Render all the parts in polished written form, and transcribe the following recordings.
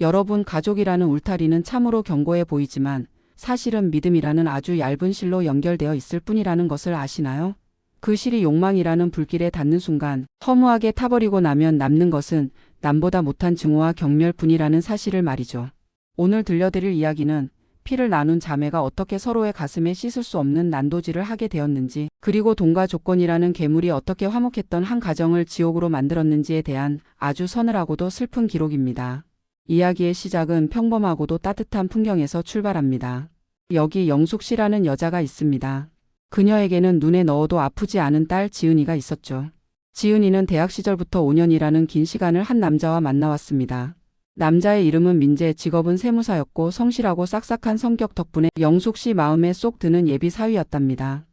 여러분, 가족이라는 울타리는 참으로 견고해 보이지만 사실은 믿음이라는 아주 얇은 실로 연결되어 있을 뿐이라는 것을 아시나요? 그 실이 욕망이라는 불길에 닿는 순간 허무하게 타버리고 나면 남는 것은 남보다 못한 증오와 경멸뿐이라는 사실을 말이죠. 오늘 들려드릴 이야기는 피를 나눈 자매가 어떻게 서로의 가슴에 씻을 수 없는 난도질을 하게 되었는지, 그리고 돈과 조건이라는 괴물이 어떻게 화목했던 한 가정을 지옥으로 만들었는지에 대한 아주 서늘하고도 슬픈 기록입니다. 이야기의 시작은 평범하고도 따뜻한 풍경에서 출발합니다. 여기 영숙 씨라는 여자가 있습니다. 그녀에게는 눈에 넣어도 아프지 않은 딸 지은이가 있었죠. 지은이는 대학 시절부터 5년이라는 긴 시간을 한 남자와 만나왔습니다. 남자의 이름은 민재, 직업은 세무사였고 성실하고 싹싹한 성격 덕분에 영숙 씨 마음에 쏙 드는 예비 사위였답니다.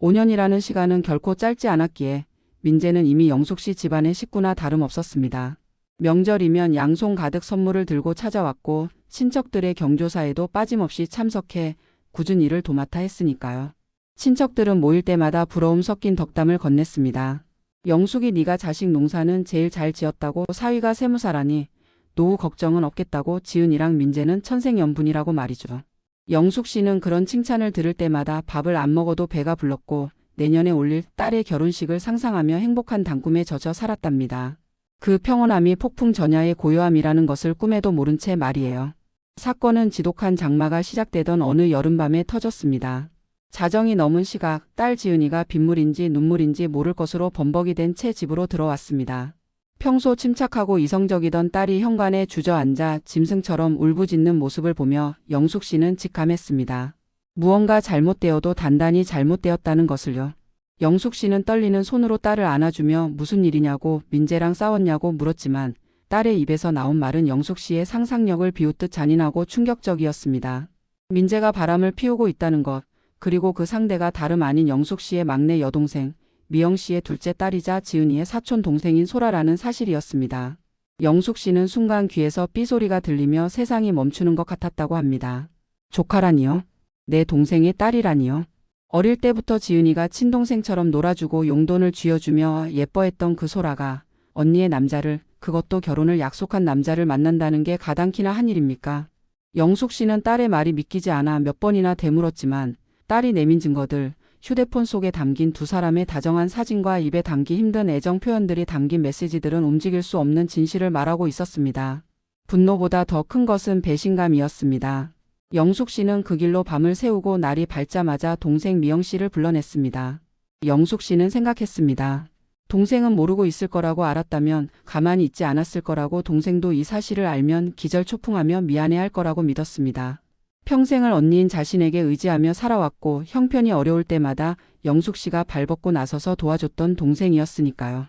5년이라는 시간은 결코 짧지 않았기에 민재는 이미 영숙 씨 집안의 식구나 다름없었습니다. 명절이면 양손 가득 선물을 들고 찾아왔고 친척들의 경조사에도 빠짐없이 참석해 굳은 일을 도맡아 했으니까요. 친척들은 모일 때마다 부러움 섞인 덕담을 건넸습니다. 영숙이 네가 자식 농사는 제일 잘 지었다고, 사위가 세무사라니 노후 걱정은 없겠다고, 지은이랑 민재는 천생연분이라고 말이죠. 영숙 씨는 그런 칭찬을 들을 때마다 밥을 안 먹어도 배가 불렀고 내년에 올릴 딸의 결혼식을 상상하며 행복한 단꿈에 젖어 살았답니다. 그 평온함이 폭풍 전야의 고요함이라는 것을 꿈에도 모른 채 말이에요. 사건은 지독한 장마가 시작되던 어느 여름밤에 터졌습니다. 자정이 넘은 시각, 딸 지은이가 빗물인지 눈물인지 모를 것으로 범벅이 된 채 집으로 들어왔습니다. 평소 침착하고 이성적이던 딸이 현관에 주저앉아 짐승처럼 울부짖는 모습을 보며 영숙 씨는 직감했습니다. 무언가 잘못되어도 단단히 잘못되었다는 것을요. 영숙 씨는 떨리는 손으로 딸을 안아주며 무슨 일이냐고, 민재랑 싸웠냐고 물었지만 딸의 입에서 나온 말은 영숙 씨의 상상력을 비웃듯 잔인하고 충격적이었습니다. 민재가 바람을 피우고 있다는 것, 그리고 그 상대가 다름 아닌 영숙 씨의 막내 여동생, 미영 씨의 둘째 딸이자 지은이의 사촌 동생인 소라라는 사실이었습니다. 영숙 씨는 순간 귀에서 삐소리가 들리며 세상이 멈추는 것 같았다고 합니다. 조카라니요? 내 동생의 딸이라니요? 어릴 때부터 지은이가 친동생처럼 놀아주고 용돈을 쥐어주며 예뻐했던 그 소라가 언니의 남자를, 그것도 결혼을 약속한 남자를 만난다는 게 가당키나 한 일입니까? 영숙 씨는 딸의 말이 믿기지 않아 몇 번이나 되물었지만 딸이 내민 증거들, 휴대폰 속에 담긴 두 사람의 다정한 사진과 입에 담기 힘든 애정 표현들이 담긴 메시지들은 움직일 수 없는 진실을 말하고 있었습니다. 분노보다 더 큰 것은 배신감이었습니다. 영숙 씨는 그 길로 밤을 새우고 날이 밝자마자 동생 미영 씨를 불러냈습니다. 영숙 씨는 생각했습니다. 동생은 모르고 있을 거라고 알았다면 가만히 있지 않았을 거라고, 동생도 이 사실을 알면 기절초풍하며 미안해할 거라고 믿었습니다. 평생을 언니인 자신에게 의지하며 살아왔고 형편이 어려울 때마다 영숙 씨가 발벗고 나서서 도와줬던 동생이었으니까요.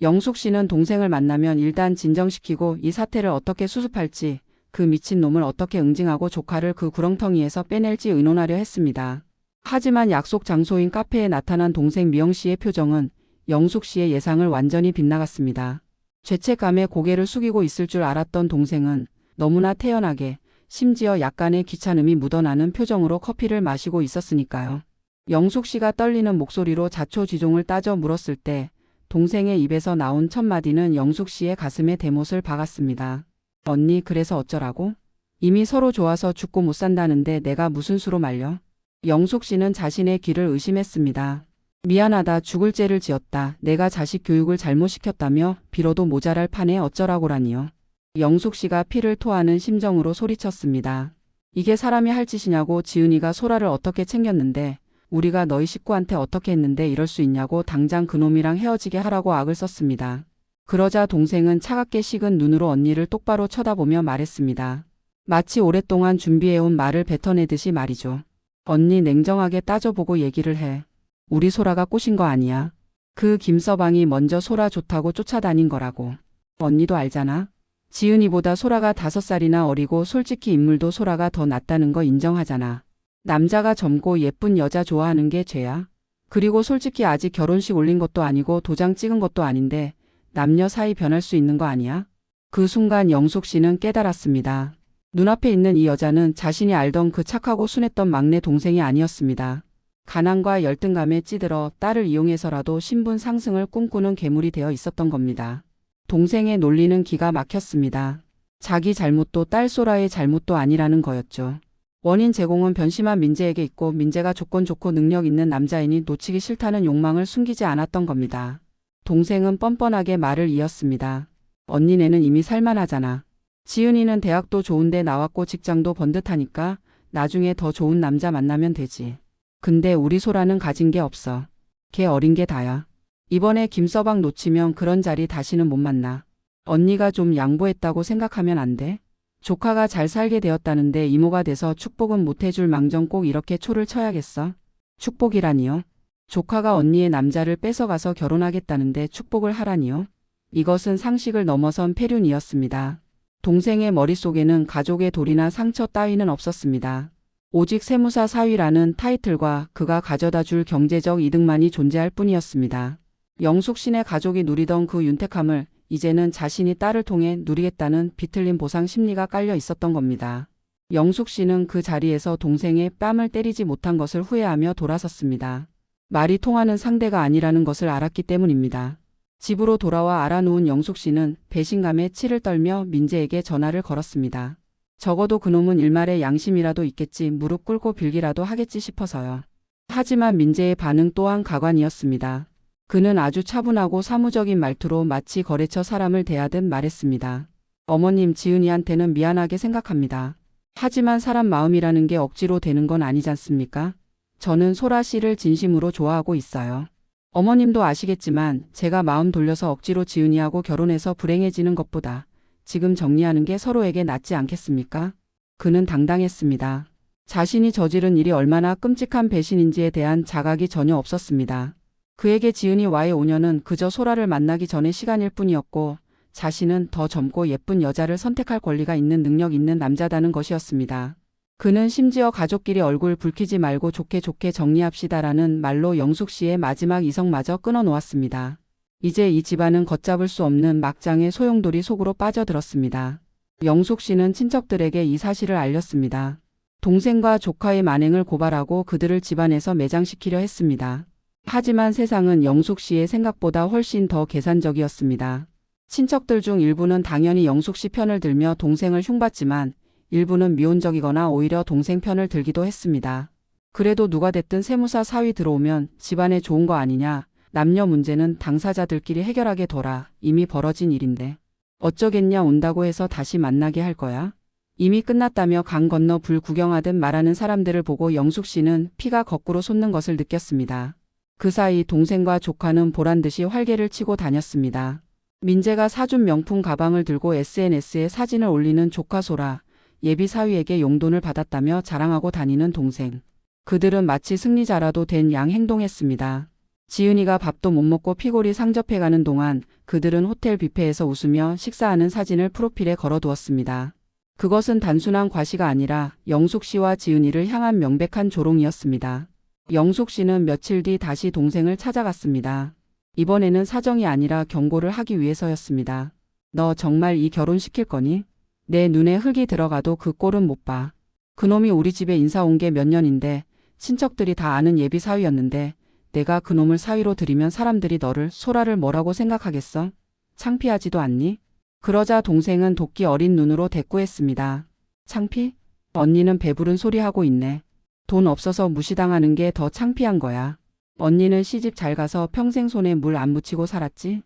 영숙 씨는 동생을 만나면 일단 진정시키고 이 사태를 어떻게 수습할지, 그 미친놈을 어떻게 응징하고 조카를 그 구렁텅이에서 빼낼지 의논하려 했습니다. 하지만 약속 장소인 카페에 나타난 동생 미영 씨의 표정은 영숙 씨의 예상을 완전히 빗나갔습니다. 죄책감에 고개를 숙이고 있을 줄 알았던 동생은 너무나 태연하게, 심지어 약간의 귀찮음이 묻어나는 표정으로 커피를 마시고 있었으니까요. 영숙 씨가 떨리는 목소리로 자초지종을 따져 물었을 때 동생의 입에서 나온 첫 마디는 영숙 씨의 가슴에 대못을 박았습니다. 언니, 그래서 어쩌라고? 이미 서로 좋아서 죽고 못 산다는데 내가 무슨 수로 말려? 영숙 씨는 자신의 귀를 의심했습니다. 미안하다, 죽을 죄를 지었다, 내가 자식 교육을 잘못 시켰다며 빌어도 모자랄 판에 어쩌라고라니요. 영숙 씨가 피를 토하는 심정으로 소리쳤습니다. 이게 사람이 할 짓이냐고, 지은이가 소라를 어떻게 챙겼는데, 우리가 너희 식구한테 어떻게 했는데 이럴 수 있냐고, 당장 그놈이랑 헤어지게 하라고 악을 썼습니다. 그러자 동생은 차갑게 식은 눈으로 언니를 똑바로 쳐다보며 말했습니다. 마치 오랫동안 준비해온 말을 뱉어내듯이 말이죠. 언니, 냉정하게 따져보고 얘기를 해. 우리 소라가 꼬신 거 아니야. 그 김서방이 먼저 소라 좋다고 쫓아다닌 거라고. 언니도 알잖아. 지은이보다 소라가 5살이나 어리고 솔직히 인물도 소라가 더 낫다는 거 인정하잖아. 남자가 젊고 예쁜 여자 좋아하는 게 죄야? 그리고 솔직히 아직 결혼식 올린 것도 아니고 도장 찍은 것도 아닌데 남녀 사이 변할 수 있는 거 아니야? 그 순간 영숙 씨는 깨달았습니다. 눈앞에 있는 이 여자는 자신이 알던 그 착하고 순했던 막내 동생이 아니었습니다. 가난과 열등감에 찌들어 딸을 이용해서라도 신분 상승을 꿈꾸는 괴물이 되어 있었던 겁니다. 동생의 논리는 기가 막혔습니다. 자기 잘못도 딸 소라의 잘못도 아니라는 거였죠. 원인 제공은 변심한 민재에게 있고 민재가 조건 좋고 능력 있는 남자이니 놓치기 싫다는 욕망을 숨기지 않았던 겁니다. 동생은 뻔뻔하게 말을 이었습니다. 언니네는 이미 살만하잖아. 지은이는 대학도 좋은데 나왔고 직장도 번듯하니까 나중에 더 좋은 남자 만나면 되지. 근데 우리 소라는 가진 게 없어. 걔 어린 게 다야. 이번에 김서방 놓치면 그런 자리 다시는 못 만나. 언니가 좀 양보했다고 생각하면 안 돼? 조카가 잘 살게 되었다는데 이모가 돼서 축복은 못 해줄 망정 꼭 이렇게 초를 쳐야겠어? 축복이라니요? 조카가 언니의 남자를 뺏어가서 결혼하겠다는데 축복을 하라니요? 이것은 상식을 넘어선 폐륜이었습니다. 동생의 머릿속에는 가족의 돌이나 상처 따위는 없었습니다. 오직 세무사 사위라는 타이틀과 그가 가져다 줄 경제적 이득만이 존재할 뿐이었습니다. 영숙씨네 가족이 누리던 그 윤택함을 이제는 자신이 딸을 통해 누리겠다는 비틀린 보상 심리가 깔려 있었던 겁니다. 영숙씨는 그 자리에서 동생의 뺨을 때리지 못한 것을 후회하며 돌아섰습니다. 말이 통하는 상대가 아니라는 것을 알았기 때문입니다. 집으로 돌아와 알아놓은 영숙씨는 배신감에 치를 떨며 민재에게 전화를 걸었습니다. 적어도 그놈은 일말의 양심이라도 있겠지, 무릎 꿇고 빌기라도 하겠지 싶어서요. 하지만 민재의 반응 또한 가관이었습니다. 그는 아주 차분하고 사무적인 말투로 마치 거래처 사람을 대하듯 말했습니다. 어머님, 지은이한테는 미안하게 생각합니다. 하지만 사람 마음이라는 게 억지로 되는 건 아니지 않습니까? 저는 소라 씨를 진심으로 좋아하고 있어요. 어머님도 아시겠지만 제가 마음 돌려서 억지로 지은이하고 결혼해서 불행해지는 것보다 지금 정리하는 게 서로에게 낫지 않겠습니까? 그는 당당했습니다. 자신이 저지른 일이 얼마나 끔찍한 배신인지에 대한 자각이 전혀 없었습니다. 그에게 지은이와의 5년은 그저 소라를 만나기 전의 시간일 뿐이었고 자신은 더 젊고 예쁜 여자를 선택할 권리가 있는 능력 있는 남자다는 것이었습니다. 그는 심지어 가족끼리 얼굴 붉히지 말고 좋게 좋게 정리합시다라는 말로 영숙 씨의 마지막 이성마저 끊어놓았습니다. 이제 이 집안은 걷잡을 수 없는 막장의 소용돌이 속으로 빠져들었습니다. 영숙 씨는 친척들에게 이 사실을 알렸습니다. 동생과 조카의 만행을 고발하고 그들을 집안에서 매장시키려 했습니다. 하지만 세상은 영숙 씨의 생각보다 훨씬 더 계산적이었습니다. 친척들 중 일부는 당연히 영숙 씨 편을 들며 동생을 흉봤지만 일부는 미온적이거나 오히려 동생 편을 들기도 했습니다. 그래도 누가 됐든 세무사 사위 들어오면 집안에 좋은 거 아니냐, 남녀 문제는 당사자들끼리 해결하게 둬라, 이미 벌어진 일인데 어쩌겠냐, 온다고 해서 다시 만나게 할 거야? 이미 끝났다며 강 건너 불 구경하듯 말하는 사람들을 보고 영숙 씨는 피가 거꾸로 솟는 것을 느꼈습니다. 그 사이 동생과 조카는 보란듯이 활개를 치고 다녔습니다. 민재가 사준 명품 가방을 들고 SNS에 사진을 올리는 조카 소라, 예비 사위에게 용돈을 받았다며 자랑하고 다니는 동생. 그들은 마치 승리자라도 된 양 행동했습니다. 지은이가 밥도 못 먹고 피골이 상접해가는 동안 그들은 호텔 뷔페에서 웃으며 식사하는 사진을 프로필에 걸어두었습니다. 그것은 단순한 과시가 아니라 영숙 씨와 지은이를 향한 명백한 조롱이었습니다. 영숙 씨는 며칠 뒤 다시 동생을 찾아갔습니다. 이번에는 사정이 아니라 경고를 하기 위해서였습니다. 너 정말 이 결혼 시킬 거니? 내 눈에 흙이 들어가도 그 꼴은 못 봐. 그놈이 우리 집에 인사 온 게 몇 년인데 친척들이 다 아는 예비 사위였는데 내가 그놈을 사위로 들이면 사람들이 너를, 소라를 뭐라고 생각하겠어? 창피하지도 않니? 그러자 동생은 도끼 어린 눈으로 대꾸했습니다. 창피? 언니는 배부른 소리 하고 있네. 돈 없어서 무시당하는 게 더 창피한 거야. 언니는 시집 잘 가서 평생 손에 물 안 묻히고 살았지?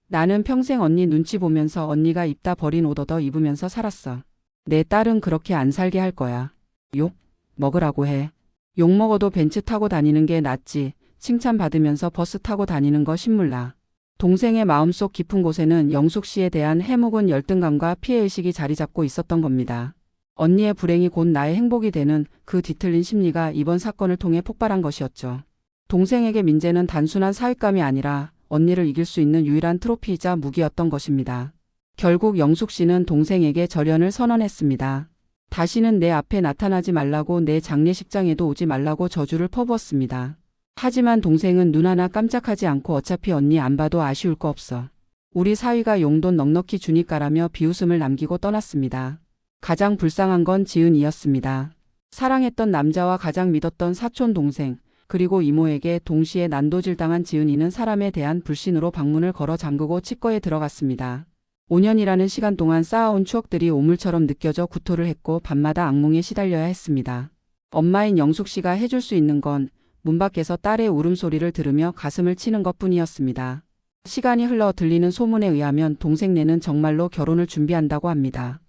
나는 평생 언니 눈치 보면서 언니가 입다 버린 옷 얻어 입으면서 살았어. 내 딸은 그렇게 안 살게 할 거야. 욕? 먹으라고 해. 욕 먹어도 벤츠 타고 다니는 게 낫지. 칭찬받으면서 버스 타고 다니는 거 신물나. 동생의 마음속 깊은 곳에는 영숙 씨에 대한 해묵은 열등감과 피해의식이 자리 잡고 있었던 겁니다. 언니의 불행이 곧 나의 행복이 되는 그 뒤틀린 심리가 이번 사건을 통해 폭발한 것이었죠. 동생에게 민재는 단순한 사윗감이 아니라 언니를 이길 수 있는 유일한 트로피이자 무기였던 것입니다. 결국 영숙 씨는 동생에게 절연을 선언했습니다. 다시는 내 앞에 나타나지 말라고, 내 장례식장에도 오지 말라고 저주를 퍼부었습니다. 하지만 동생은 눈 하나 깜짝하지 않고 어차피 언니 안 봐도 아쉬울 거 없어. 우리 사위가 용돈 넉넉히 주니까라며 비웃음을 남기고 떠났습니다. 가장 불쌍한 건 지은이었습니다. 사랑했던 남자와 가장 믿었던 사촌 동생, 그리고 이모에게 동시에 난도질당한 지은이는 사람에 대한 불신으로 방문을 걸어 잠그고 치과에 들어갔습니다. 5년이라는 시간 동안 쌓아온 추억들이 오물처럼 느껴져 구토를 했고 밤마다 악몽에 시달려야 했습니다. 엄마인 영숙 씨가 해줄 수 있는 건 문 밖에서 딸의 울음소리를 들으며 가슴을 치는 것뿐이었습니다. 시간이 흘러 들리는 소문에 의하면 동생네는 정말로 결혼을 준비한다고 합니다.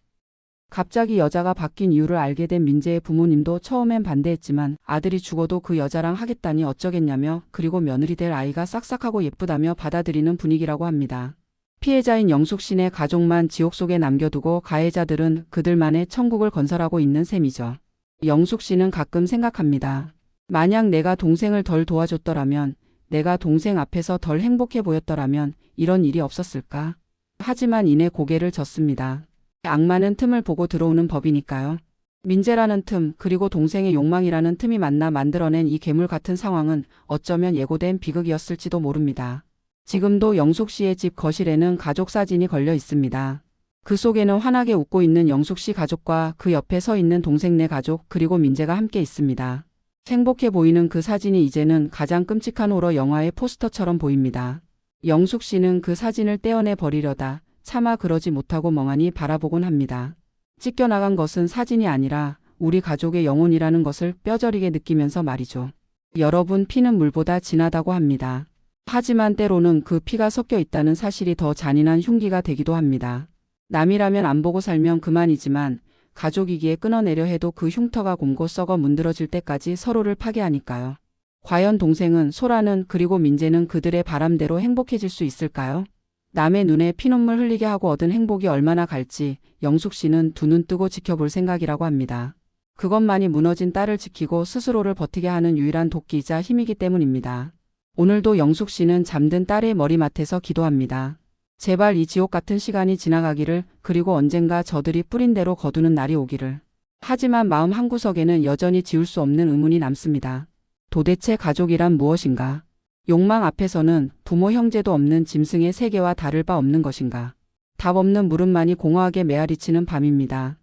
갑자기 여자가 바뀐 이유를 알게 된 민재의 부모님도 처음엔 반대했지만 아들이 죽어도 그 여자랑 하겠다니 어쩌겠냐며 그리고 며느리 될 아이가 싹싹하고 예쁘다며 받아들이는 분위기라고 합니다. 피해자인 영숙 씨네 가족만 지옥 속에 남겨두고 가해자들은 그들만의 천국을 건설하고 있는 셈이죠. 영숙 씨는 가끔 생각합니다. 만약 내가 동생을 덜 도와줬더라면, 내가 동생 앞에서 덜 행복해 보였더라면 이런 일이 없었을까? 하지만 이내 고개를 젓습니다. 악마는 틈을 보고 들어오는 법이니까요. 민재라는 틈, 그리고 동생의 욕망이라는 틈이 만나 만들어낸 이 괴물 같은 상황은 어쩌면 예고된 비극이었을지도 모릅니다. 지금도 영숙 씨의 집 거실에는 가족 사진이 걸려 있습니다. 그 속에는 환하게 웃고 있는 영숙 씨 가족과 그 옆에 서 있는 동생네 가족 그리고 민재가 함께 있습니다. 행복해 보이는 그 사진이 이제는 가장 끔찍한 호러 영화의 포스터처럼 보입니다. 영숙 씨는 그 사진을 떼어내 버리려다 차마 그러지 못하고 멍하니 바라보곤 합니다. 찢겨나간 것은 사진이 아니라 우리 가족의 영혼이라는 것을 뼈저리게 느끼면서 말이죠. 여러분, 피는 물보다 진하다고 합니다. 하지만 때로는 그 피가 섞여 있다는 사실이 더 잔인한 흉기가 되기도 합니다. 남이라면 안 보고 살면 그만이지만 가족이기에 끊어내려 해도 그 흉터가 곪고 썩어 문드러질 때까지 서로를 파괴하니까요. 과연 동생은, 소라는 그리고 민재는 그들의 바람대로 행복해질 수 있을까요? 남의 눈에 피눈물 흘리게 하고 얻은 행복이 얼마나 갈지 영숙 씨는 두 눈 뜨고 지켜볼 생각이라고 합니다. 그것만이 무너진 딸을 지키고 스스로를 버티게 하는 유일한 도끼이자 힘이기 때문입니다. 오늘도 영숙 씨는 잠든 딸의 머리맡에서 기도합니다. 제발 이 지옥 같은 시간이 지나가기를, 그리고 언젠가 저들이 뿌린 대로 거두는 날이 오기를. 하지만 마음 한구석에는 여전히 지울 수 없는 의문이 남습니다. 도대체 가족이란 무엇인가? 욕망 앞에서는 부모 형제도 없는 짐승의 세계와 다를 바 없는 것인가? 답 없는 물음만이 공허하게 메아리치는 밤입니다.